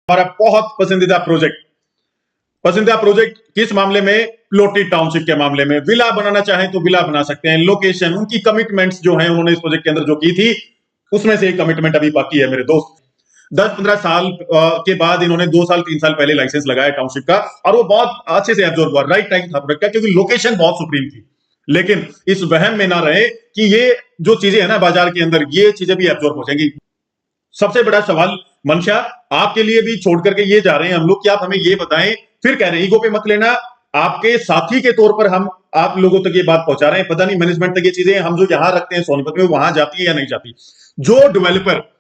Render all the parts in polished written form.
हमारा बहुत पसंदीदा प्रोजेक्ट किस मामले में? प्लॉटेड टाउनशिप के मामले में। विला बनाना चाहें तो विला बना सकते हैं। लोकेशन, उनकी कमिटमेंट्स जो हैं उन्होंने इस प्रोजेक्ट के अंदर जो की थी उसमें से एक कमिटमेंट अभी बाकी है मेरे दोस्त। 10-15 साल के बाद इन्होंने 2 साल 3 साल पहले लाइसेंस लगाया टाउनशिप का, और वो बहुत अच्छे से एब्जॉर्ब हुआ। राइट टाइम था प्रोजेक्ट का, क्योंकि लोकेशन बहुत सुप्रीम थी। लेकिन इस वहम में ना रहे कि ये जो चीजें है ना बाजार के अंदर, ये चीजें भी एब्जॉर्ब हो जाएंगी। सबसे बड़ा सवाल मंशा आपके लिए भी छोड़ करके ये जा रहे हैं हम लोग कि आप हमें ये बताएं, फिर कह रहे हैं ईगो पे मत लेना, आपके साथी के तौर पर हम आप लोगों तक ये बात पहुंचा रहे हैं। पता नहीं मैनेजमेंट तक ये चीजें हम जो यहां रखते हैं सोनीपत में, वहां जाती है या नहीं जाती। जो डेवलपर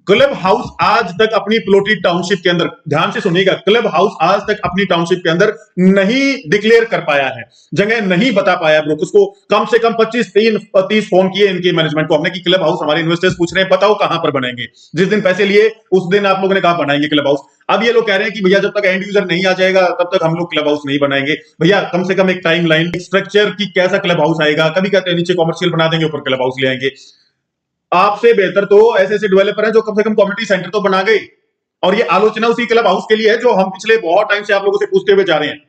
क्लब हाउस आज तक अपनी प्लॉटेड टाउनशिप के अंदर, ध्यान से सुनिएगा, क्लब हाउस आज तक अपनी टाउनशिप के अंदर नहीं डिक्लेयर कर पाया है, जगह नहीं बता पाया ब्रोकर्स को। कम से कम 25-30 फोन किए इनके मैनेजमेंट को हमने कि क्लब हाउस हमारे इन्वेस्टर्स पूछ रहे हैं, बताओ कहां पर बनेंगे। जिस दिन पैसे लिए उस दिन आप लोगों ने कहा बनाएंगे क्लब हाउस। अब ये लोग कह रहे हैं कि भैया जब तक एंड यूजर नहीं आ जाएगा तब तक हम लोग क्लब हाउस नहीं बनाएंगे। भैया कम से कम एक टाइम लाइन, स्ट्रक्चर की कैसा क्लब हाउस आएगा। कभी कहते हैं नीचे कॉमर्शियल बना देंगे, ऊपर क्लब हाउस ले आएंगे। आपसे बेहतर तो ऐसे ऐसे डेवलपर हैं जो कम से कम कम्युनिटी सेंटर तो बना गए, और ये आलोचना उसी क्लब हाउस के लिए है जो हम पिछले बहुत टाइम से आप लोगों से पूछते हुए जा रहे हैं।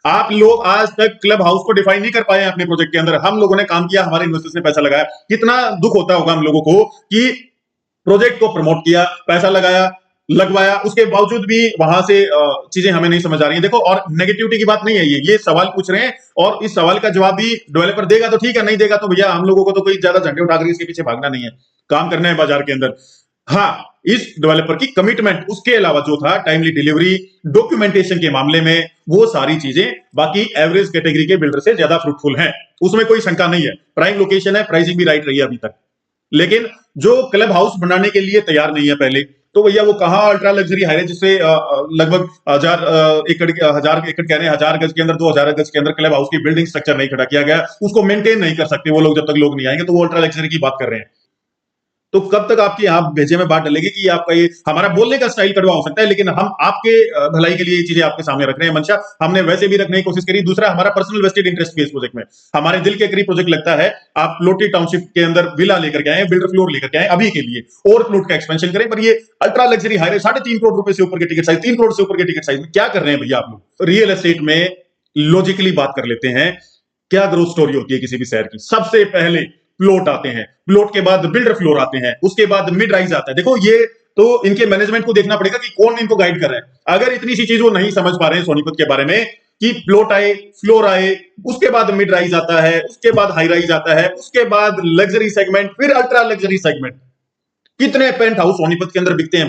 आप लोग आज तक क्लब हाउस को डिफाइन नहीं कर पाए हैं अपने प्रोजेक्ट के अंदर। हम लोगों ने काम किया, हमारे इन्वेस्टर्स ने पैसा लगाया। कितना दुख होता होगा हम लोगों को कि प्रोजेक्ट को प्रमोट किया, पैसा लगाया, लगवाया, उसके बावजूद भी वहां से चीजें हमें नहीं समझ आ रही हैं। देखो, और नेगेटिविटी की बात नहीं है, ये सवाल पूछ रहे हैं और इस सवाल का जवाब भी डेवलपर देगा तो ठीक है, नहीं देगा तो भैया हम लोगों को तो कोई ज्यादा झंडे उठाकर इसके पीछे भागना नहीं है, काम करना है बाजार के अंदर। हाँ, इस डेवलपर की कमिटमेंट, उसके अलावा जो था टाइमली डिलीवरी, डॉक्यूमेंटेशन के मामले में, वो सारी चीजें बाकी एवरेज कैटेगरी के बिल्डर से ज्यादा फ्रूटफुल हैं, उसमें कोई शंका नहीं है। प्राइम लोकेशन है, प्राइसिंग भी राइट रही है अभी तक। लेकिन जो क्लब हाउस बनाने के लिए तैयार नहीं है पहले, तो भैया वो कहां अल्ट्रा लग्जरी हाईवे जिससे लगभग 1000 एकड़ कह रहे हैं, 1000 गज के अंदर, 2000 गज के अंदर क्लब हाउस की बिल्डिंग स्ट्रक्चर नहीं खड़ा किया गया, उसको मेंटेन नहीं कर सकते वो लोग जब तक लोग नहीं आएंगे, तो वो अल्ट्रा लग्जरी की बात कर रहे हैं। तो कब तक आपकी आप भेजे में बात डलेगी कि आपका ये हमारा बोलने का स्टाइल कड़वा हो सकता है, लेकिन हम आपके भलाई के लिए ये चीजें आपके सामने रख रहे हैं मंशा। हमने वैसे भी रखने की कोशिश करी। दूसरा, हमारा पर्सनल वेस्टेड इंटरेस्ट भी इस प्रोजेक्ट में, हमारे दिल के करीब प्रोजेक्ट लगता है। आप प्लॉटेड टाउनशिप के अंदर विला लेकर के आए, बिल्डर फ्लोर लेकर के आए अभी के लिए, और प्लॉट का एक्सपेंशन करें, पर ये अल्ट्रा लग्जरी हाईवे 3.5 करोड़ रुपए से ऊपर के टिकट साइज, 3 करोड़ से ऊपर के टिकट साइज में क्या कर रहे हैं भैया आप लोग? रियल एस्टेट में लॉजिकली बात कर लेते हैं, क्या ग्रोथ स्टोरी होती है किसी भी शहर की? सबसे पहले प्लॉट आते हैं, प्लॉट के बाद बिल्डर फ्लोर आते हैं, उसके बाद मिड राइज आता है। देखो, ये तो इनके मैनेजमेंट को देखना पड़ेगा कि कौन इनको गाइड कर रहा है। अगर इतनी सी चीज वो नहीं समझ पा रहे हैं सोनीपत के बारे में कि प्लॉट आए, फ्लोर आए, उसके बाद मिड राइज आता है, उसके बाद हाई राइज आता है, उसके बाद लग्जरी सेगमेंट, फिर अल्ट्रा लग्जरी सेगमेंट। कितने पेंट हाउस सोनीपत के अंदर बिकते हैं?